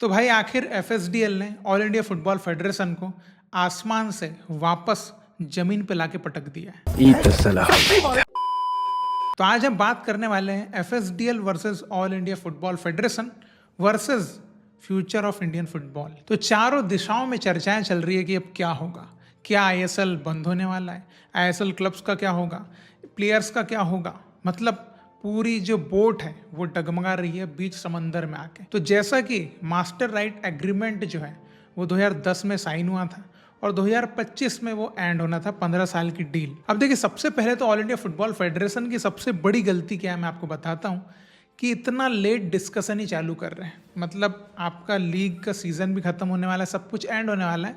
तो भाई आखिर एफएसडीएल ने ऑल इंडिया फुटबॉल फेडरेशन को आसमान से वापस जमीन पे लाके पटक दिया है। तो आज हम बात करने वाले हैं FSDL versus all India football federation versus future of Indian football. तो चारों दिशाओं में चर्चाएं चल रही है कि अब क्या होगा, क्या आईएसएल बंद होने वाला है, आईएसएल क्लब्स का क्या होगा, प्लेयर्स का क्या होगा। मतलब पूरी जो बोट है वो डगमगा रही है बीच समंदर में आके। तो जैसा कि मास्टर राइट एग्रीमेंट जो है वो 2010 में साइन हुआ था और 2025 में वो एंड होना था 15 साल की डील। अब देखिए, सबसे पहले तो ऑल इंडिया फुटबॉल फेडरेशन की सबसे बड़ी गलती क्या है मैं आपको बताता हूँ कि इतना लेट डिस्कशन ही चालू कर रहे हैं। मतलब आपका लीग का सीजन भी खत्म होने वाला है, सब कुछ एंड होने वाला है,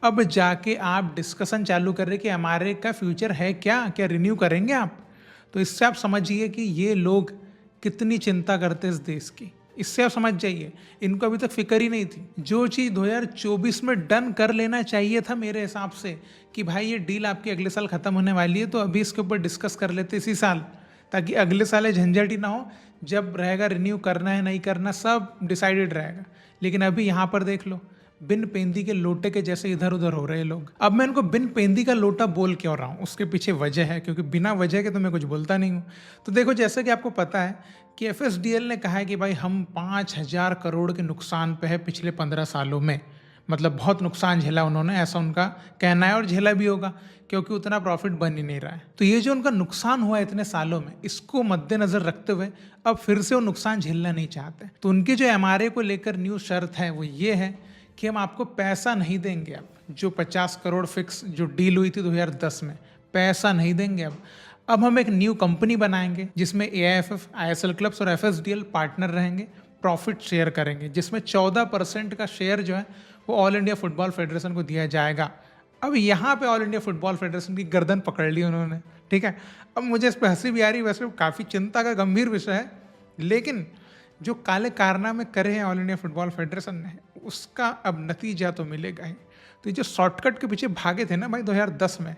अब जाके आप डिस्कशन चालू कर रहे हैं कि हमारे का फ्यूचर है क्या रिन्यू करेंगे आप। तो इससे आप समझिए कि ये लोग कितनी चिंता करते हैं इस देश की। इससे आप समझ जाइए, इनको अभी तक फिक्र ही नहीं थी। जो चीज़ 2024 में डन कर लेना चाहिए था मेरे हिसाब से कि भाई ये डील आपकी अगले साल ख़त्म होने वाली है, तो अभी इसके ऊपर डिस्कस कर लेते इसी साल, ताकि अगले साल झंझट ही ना हो। जब रहेगा रिन्यू करना है नहीं करना सब डिसाइडेड रहेगा। लेकिन अभी यहाँ पर देख लो, बिन पेंदी के लोटे के जैसे इधर उधर हो रहे हैं लोग। अब मैं इनको बिन पेंदी का लोटा बोल क्यों रहा हूँ, उसके पीछे वजह है, क्योंकि बिना वजह के तो मैं कुछ बोलता नहीं हूँ। तो देखो, जैसे कि आपको पता है कि एफएसडीएल ने कहा है कि भाई हम 5,000 करोड़ के नुकसान पे है पिछले 15 सालों में। मतलब बहुत नुकसान झेला उन्होंने, ऐसा उनका कहना है, और झेला भी होगा क्योंकि उतना प्रॉफिट बन ही नहीं रहा है। तो ये जो उनका नुकसान हुआ है इतने सालों में, इसको मद्देनजर रखते हुए अब फिर से वो नुकसान झेलना नहीं चाहते। तो उनकी जो एमआरए को लेकर न्यू शर्त है वो ये है कि हम आपको पैसा नहीं देंगे। अब जो 50 करोड़ फिक्स जो डील हुई थी 2010 में, पैसा नहीं देंगे। अब हम एक न्यू कंपनी बनाएंगे जिसमें एआईएफएफ, आईएसएल क्लब्स और एफएसडीएल पार्टनर रहेंगे, प्रॉफिट शेयर करेंगे, जिसमें 14% का शेयर जो है वो ऑल इंडिया फुटबॉल फेडरेशन को दिया जाएगा। अब यहाँ पे ऑल इंडिया फुटबॉल फेडरेशन की गर्दन पकड़ ली उन्होंने, ठीक है। अब मुझे इस पर हंसी भी आ रही, वैसे काफ़ी चिंता का गंभीर विषय है, लेकिन जो काले कारनामे करे हैं ऑल इंडिया फुटबॉल फेडरेशन ने, उसका अब नतीजा तो मिलेगा ही। तो ये जो शॉर्टकट के पीछे भागे थे ना भाई 2010 में,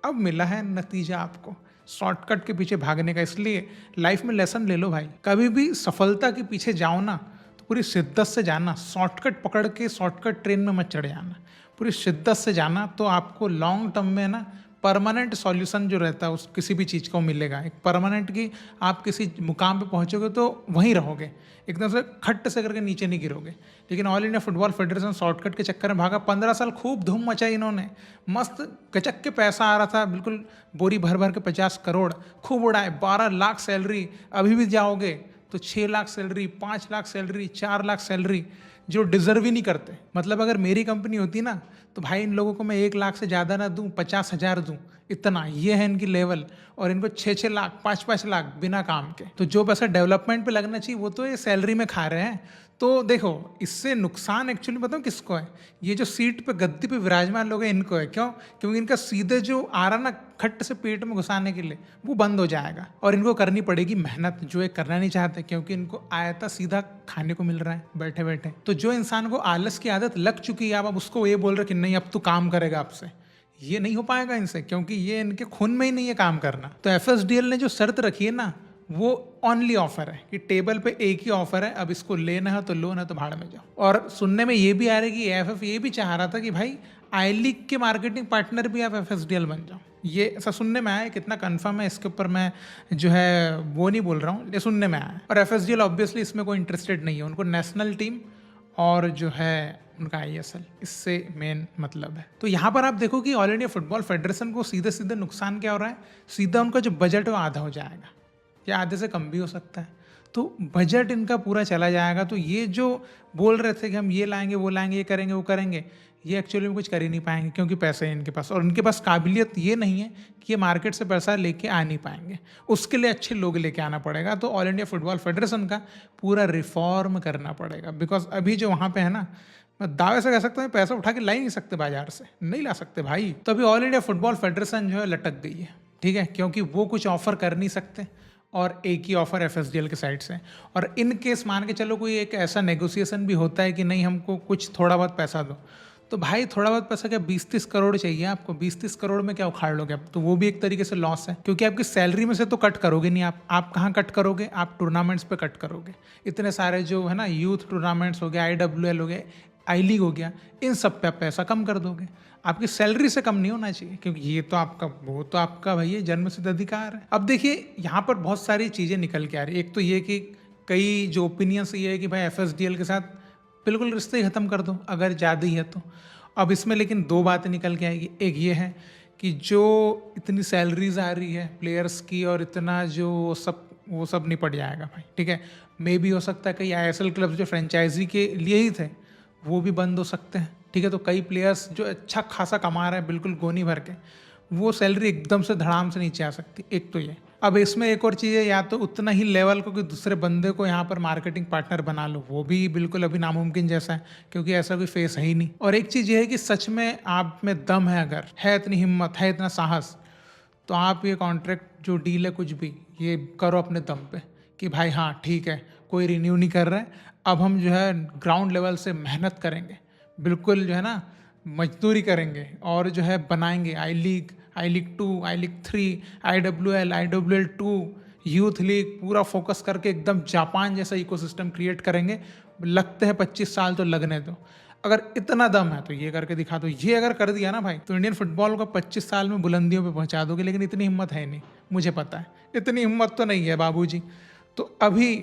अब मिला है नतीजा आपको शॉर्टकट के पीछे भागने का। इसलिए लाइफ में लेसन ले लो भाई, कभी भी सफलता के पीछे जाओ ना तो पूरी शिद्दत से जाना। शॉर्टकट पकड़ के शॉर्टकट ट्रेन में मत चढ़ जाना, पूरी शिद्दत से जाना, तो आपको लॉन्ग टर्म में ना परमानेंट सॉल्यूशन जो रहता है उस किसी भी चीज़ को मिलेगा। एक परमानेंट की आप किसी मुकाम पे पहुंचोगे तो वहीं रहोगे, एकदम से खट्ट से करके नीचे नहीं गिरोगे। लेकिन all India football federation shortcut के चक्कर में भागा। 15 साल खूब धूम मचाई इन्होंने, मस्त गचक के पैसा आ रहा था, बिल्कुल बोरी भर भर के 50 करोड़ खूब उड़ाए। 12 लाख सैलरी, अभी भी जाओगे तो 6 lakh salary, 5 lakh salary, 4 lakh salary, जो डिजर्व ही नहीं करते। मतलब अगर मेरी कंपनी होती ना तो भाई इन लोगों को मैं 1 लाख से ज़्यादा ना दूं, 50,000 दूं, इतना ये है इनकी लेवल। और इनको 6-6 लाख, 5-5 लाख बिना काम के। तो जो पैसा डेवलपमेंट पे लगना चाहिए वो तो ये सैलरी में खा रहे हैं। तो देखो, इससे नुकसान एक्चुअली बताऊँ किसको है, ये जो सीट पे गद्दी पे विराजमान लोग हैं इनको है। क्यों? क्योंकि इनका सीधे जो आ रहा ना खट्ट से पेट में घुसाने के लिए, वो बंद हो जाएगा और इनको करनी पड़ेगी मेहनत, जो ये करना नहीं चाहते, क्योंकि इनको आयता सीधा खाने को मिल रहा है बैठे बैठे। तो जो इंसान को आलस की आदत लग चुकी है, अब उसको ये बोल रहे कि नहीं अब तू काम करेगा आपसे, ये नहीं हो पाएगा इनसे, क्योंकि ये इनके खून में ही नहीं है काम करना। तो एफएसडीएल ने जो शर्त रखी है ना, वो ओनली ऑफर है कि टेबल पे एक ही ऑफर है, अब इसको लेना है तो लो, ना तो भाड़ में जाओ। और सुनने में ये भी आ रहा है कि एएफएफ ये भी चाह रहा था कि भाई आई लीग के मार्केटिंग पार्टनर भी आप एफएसडीएल बन जाओ। ये ऐसा सुनने में आया है, कितना कंफर्म है इसके ऊपर मैं जो है वो नहीं बोल रहा हूँ, ये सुनने में आया है। और एफएसडीएल ऑब्वियसली इसमें कोई इंटरेस्टेड नहीं है, उनको नेशनल टीम और जो है उनका आईएसएल, इससे मेन मतलब है। तो यहाँ पर आप देखो कि ऑल इंडिया फुटबॉल फेडरेशन को सीधे सीधे नुकसान क्या हो रहा है, सीधा उनका जो बजट है वो आधा हो जाएगा, या आधे से कम भी हो सकता है। तो बजट इनका पूरा चला जाएगा। तो ये जो बोल रहे थे कि हम ये लाएंगे वो लाएंगे, ये करेंगे वो करेंगे, ये एक्चुअली में कुछ कर ही नहीं पाएंगे, क्योंकि पैसे है इनके पास, और इनके पास काबिलियत ये नहीं है कि ये मार्केट से पैसा लेके आ नहीं पाएंगे। उसके लिए अच्छे लोग लेके आना पड़ेगा। तो ऑल इंडिया फुटबॉल फेडरेशन का पूरा रिफॉर्म करना पड़ेगा। बिकॉज अभी जो वहाँ पे है ना, मैं दावे से कह सकता हूँ पैसा उठा के ला ही नहीं सकते, बाजार से नहीं ला सकते भाई। तो अभी ऑल इंडिया फुटबॉल फेडरेशन जो है लटक गई है, ठीक है, क्योंकि वो कुछ ऑफर कर नहीं सकते और एक ही ऑफर एफएसडीएल के साइड से। और इन केस मान के चलो कोई एक ऐसा नेगोशिएशन भी होता है कि नहीं हमको कुछ थोड़ा बहुत पैसा दो, तो भाई थोड़ा बहुत पैसा क्या 20-30 करोड़ चाहिए आपको, 20-30 करोड़ में क्या उखाड़ लोगे आप? तो वो भी एक तरीके से लॉस है, क्योंकि आपकी सैलरी में से तो कट करोगे नहीं आप कहाँ कट करोगे? आप टूर्नामेंट्स पे कट करोगे। इतने सारे जो है ना यूथ टूर्नामेंट्स हो गया, IWL हो गया, आई लीग हो गया, इन सब पे आप पैसा कम कर दोगे। आपकी सैलरी से कम नहीं होना चाहिए, क्योंकि ये तो आपका वो तो आपका भैया जन्मसिद्ध अधिकार है। अब देखिए यहाँ पर बहुत सारी चीज़ें निकल के आ रही है। एक तो ये कि कई जो ओपिनियंस ये है कि भाई FSDL के साथ बिल्कुल रिश्ते ही ख़त्म कर दो अगर ज़्यादा ही है तो। अब इसमें लेकिन दो बातें निकल के आएगी। एक ये है कि जो इतनी सैलरीज आ रही है प्लेयर्स की और इतना जो वो सब निपट जाएगा भाई, ठीक है। मे भी हो सकता है कई ISL क्लब्स जो फ्रेंचाइजी के लिए ही थे वो भी बंद हो सकते हैं, ठीक है। तो कई प्लेयर्स जो अच्छा खासा कमा रहे हैं बिल्कुल गोनी भर के, वो सैलरी एकदम से धड़ाम से नीचे आ सकती। एक तो ये। अब इसमें एक और चीज़ है, या तो उतना ही लेवल को कि दूसरे बंदे को यहाँ पर मार्केटिंग पार्टनर बना लो, वो भी बिल्कुल अभी नामुमकिन जैसा है, क्योंकि ऐसा कोई फेस है ही नहीं। और एक चीज़ ये है कि सच में आप में दम है, अगर है इतनी हिम्मत है इतना साहस, तो आप ये कॉन्ट्रैक्ट जो डील है कुछ भी ये करो अपने दम पे कि भाई हाँ ठीक है, कोई रिन्यू नहीं कर रहा है, अब हम जो है ग्राउंड लेवल से मेहनत करेंगे, बिल्कुल जो है ना मजदूरी करेंगे और जो है बनाएंगे आई लीग 2, आई लीग 3, IWL 2, यूथ लीग, पूरा फोकस करके एकदम जापान जैसा इकोसिस्टम क्रिएट करेंगे। लगते हैं 25 साल तो लगने दो। अगर इतना दम है तो ये करके दिखा दो। ये अगर कर दिया ना भाई तो इंडियन फुटबॉल को 25 साल में बुलंदियों पे पहुंचा दोगे, लेकिन इतनी हिम्मत है नहीं, मुझे पता है इतनी हिम्मत तो नहीं है बाबूजी। तो अभी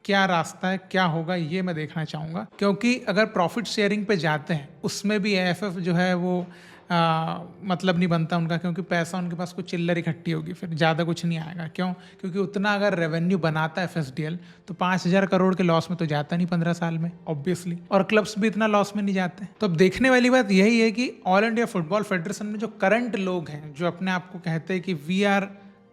क्या रास्ता है, क्या होगा, ये मैं देखना चाहूँगा, क्योंकि अगर प्रॉफिट शेयरिंग पे जाते हैं उसमें भी AFF जो है वो मतलब नहीं बनता उनका, क्योंकि पैसा उनके पास कुछ चिल्लर इकट्ठी होगी, फिर ज़्यादा कुछ नहीं आएगा। क्यों? क्योंकि उतना अगर रेवेन्यू बनाता है FSDL तो 5,000 करोड़ के लॉस में तो जाता नहीं 15 साल में ऑब्वियसली, और क्लब्स भी इतना लॉस में नहीं जाते। तो अब देखने वाली बात यही है कि ऑल इंडिया फुटबॉल फेडरेशन में जो करंट लोग हैं, जो अपने आप को कहते हैं कि we are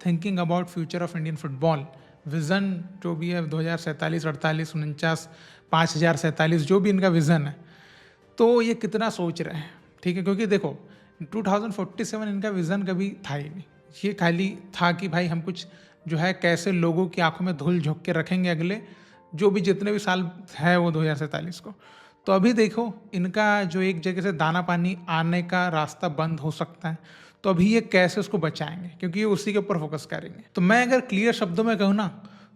thinking about future of Indian football, vision जो भी है 2047, 48, 49, 5047, जो भी इनका विज़न है, तो ये कितना सोच रहे हैं, ठीक है। क्योंकि देखो 2047 इनका विज़न कभी था ही नहीं, ये खाली था कि भाई हम कुछ जो है कैसे लोगों की आंखों में धूल झोंक के रखेंगे अगले जो भी जितने भी साल है वो 2047 को। तो अभी देखो इनका जो एक जगह से दाना पानी आने का रास्ता बंद हो सकता है, तो अभी ये कैसे उसको बचाएंगे, क्योंकि ये उसी के ऊपर फोकस करेंगे। तो मैं अगर क्लियर शब्दों में कहूँ ना,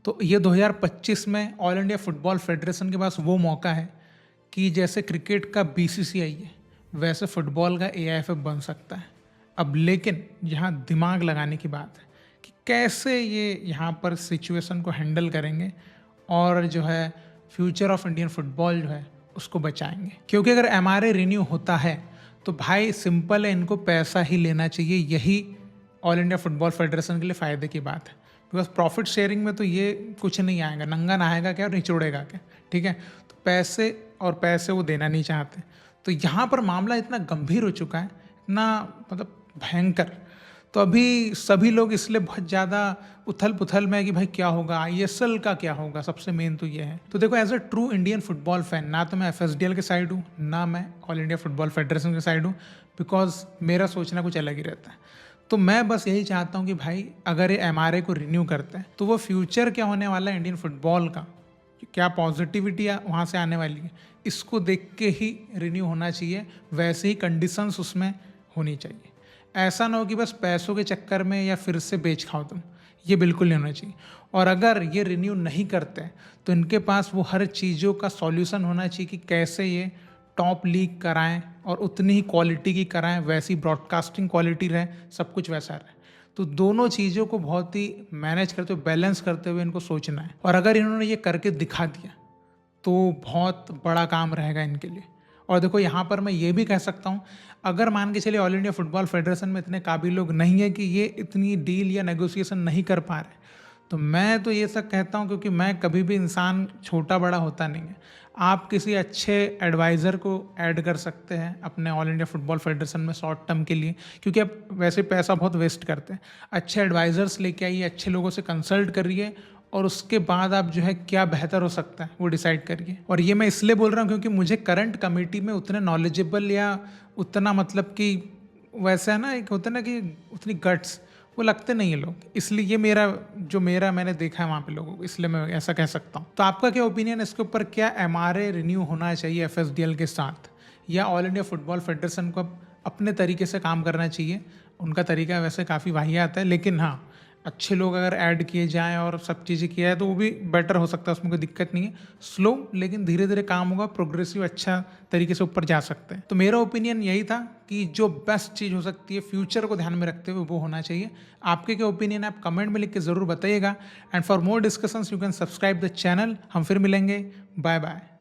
तो ये 2025 में ऑल इंडिया फुटबॉल फेडरेशन के पास वो मौका है कि जैसे क्रिकेट का BCCI है वैसे फुटबॉल का AIFF बन सकता है। अब लेकिन यहाँ दिमाग लगाने की बात है कि कैसे ये यहाँ पर सिचुएशन को हैंडल करेंगे और जो है फ्यूचर ऑफ इंडियन फुटबॉल जो है उसको बचाएंगे। क्योंकि अगर MRA रिन्यू होता है तो भाई सिंपल है, इनको पैसा ही लेना चाहिए। यही ऑल इंडिया फुटबॉल फेडरेशन के लिए फ़ायदे की बात है, बिकॉज प्रॉफिट शेयरिंग में तो ये कुछ नहीं आएगा, नंगा नहाएगा क्या और निचोड़ेगा क्या, ठीक है। तो पैसे वो देना नहीं चाहते। तो यहाँ पर मामला इतना गंभीर हो चुका है, इतना मतलब भयंकर, तो अभी सभी लोग इसलिए बहुत ज़्यादा उथल पुथल में है कि भाई क्या होगा, ISL का क्या होगा, सबसे मेन तो ये है। तो देखो as a true Indian football fan, ना तो मैं FSDL के साइड हूँ, ना मैं ऑल इंडिया फुटबॉल फेडरेशन के साइड हूँ, बिकॉज मेरा सोचना कुछ अलग ही रहता है। तो मैं बस यही चाहता हूँ कि भाई अगर ये MRA को रिन्यू करते हैं तो वो फ्यूचर क्या होने वाला है इंडियन फुटबॉल का, क्या पॉजिटिविटी वहाँ से आने वाली है, इसको देख के ही रिन्यू होना चाहिए। वैसे ही कंडीशंस उसमें होनी चाहिए। ऐसा ना हो कि बस पैसों के चक्कर में या फिर से बेच खाओ तुम, ये बिल्कुल नहीं होना चाहिए। और अगर ये रिन्यू नहीं करते तो इनके पास वो हर चीज़ों का सॉल्यूशन होना चाहिए कि कैसे ये टॉप लीग कराएं और उतनी ही क्वालिटी की कराएं, वैसी ब्रॉडकास्टिंग क्वालिटी रहे, सब कुछ वैसा रहे। तो दोनों चीज़ों को बहुत ही मैनेज करते हुए, बैलेंस करते हुए इनको सोचना है। और अगर इन्होंने ये करके दिखा दिया तो बहुत बड़ा काम रहेगा इनके लिए। और देखो यहाँ पर मैं ये भी कह सकता हूँ, अगर मान के चलिए ऑल इंडिया फुटबॉल फेडरेशन में इतने काबिल लोग नहीं है कि ये इतनी डील या नेगोशिएशन नहीं कर पा रहे, तो मैं तो ये सब कहता हूँ, क्योंकि मैं कभी भी इंसान छोटा बड़ा होता नहीं है। आप किसी अच्छे एडवाइज़र को ऐड कर सकते हैं अपने ऑल इंडिया फुटबॉल फेडरेशन में शॉर्ट टर्म के लिए, क्योंकि आप वैसे पैसा बहुत वेस्ट करते हैं। अच्छे एडवाइज़र्स लेके आइए, अच्छे लोगों से कंसल्ट करिए और उसके बाद आप जो है क्या बेहतर हो सकता है वो डिसाइड करिए। और ये मैं इसलिए बोल रहा हूँ क्योंकि मुझे करंट कमेटी में उतने नॉलेजेबल या उतना मतलब कि वैसा है ना, एक होता है ना कि उतनी गट्स वो लगते नहीं है लोग, इसलिए ये मेरा मैंने देखा है वहाँ पे लोगों को, इसलिए मैं ऐसा कह सकता हूँ। तो आपका क्या ओपिनियन इसके ऊपर, क्या MRA रिन्यू होना चाहिए FSDL के साथ, या ऑल इंडिया फुटबॉल फेडरेशन को अपने तरीके से काम करना चाहिए। उनका तरीका वैसे काफ़ी वाहियात है, लेकिन हाँ, अच्छे लोग अगर ऐड किए जाएँ और सब चीज़ें किया है तो वो भी बेटर हो सकता है, उसमें कोई दिक्कत नहीं है। स्लो लेकिन धीरे धीरे काम होगा, प्रोग्रेसिव अच्छा तरीके से ऊपर जा सकते हैं। तो मेरा ओपिनियन यही था कि जो बेस्ट चीज़ हो सकती है फ्यूचर को ध्यान में रखते हुए वो होना चाहिए। आपके क्या ओपिनियन है आप कमेंट में लिख के ज़रूर बताइएगा। And for more discussions you can subscribe the channel. हम फिर मिलेंगे, बाय बाय।